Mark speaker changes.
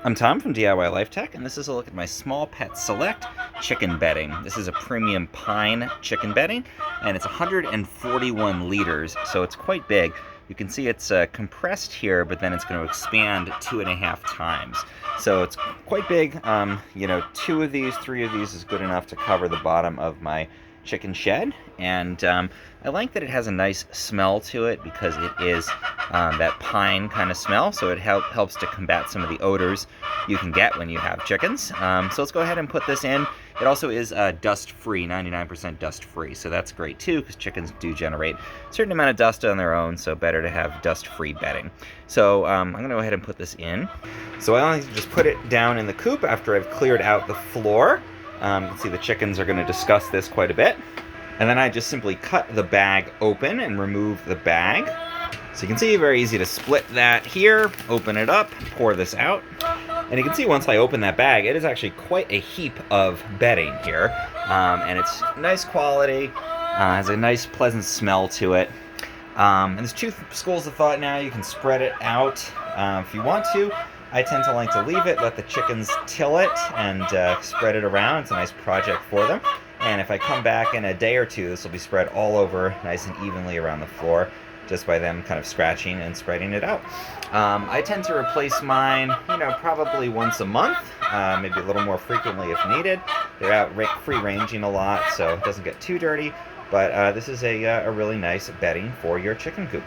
Speaker 1: I'm Tom from DIY Life Tech, and this is a look at my Small Pet Select chicken bedding. This is a premium pine chicken bedding, and it's 141 liters, so it's quite big. You can see it's compressed here, but then it's going to expand 2.5 times. So it's quite big. Two of these, three of these is good enough to cover the bottom of my chicken shed, and I like that it has a nice smell to it because it is that pine kind of smell, so it helps to combat some of the odors you can get when you have chickens. So let's go ahead and put this in. It also is dust-free, 99% dust-free, so that's great too because chickens do generate a certain amount of dust on their own, so better to have dust-free bedding. So I'm going to go ahead and put this in. So I only just put it down in the coop after I've cleared out the floor. You can see the chickens are going to discuss this quite a bit. And then I just simply cut the bag open and remove the bag. So you can see, very easy to split that here, open it up, pour this out. And you can see once I open that bag, it is actually quite a heap of bedding here. And it's nice quality, has a nice pleasant smell to it. And there's two schools of thought now. You can spread it out if you want to. I tend to like to leave it, let the chickens till it, and spread it around. It's a nice project for them. And if I come back in a day or two, this will be spread all over nice and evenly around the floor, just by them kind of scratching and spreading it out. I tend to replace mine, probably once a month, maybe a little more frequently if needed. They're out free-ranging a lot, so it doesn't get too dirty. But this is a really nice bedding for your chicken coop.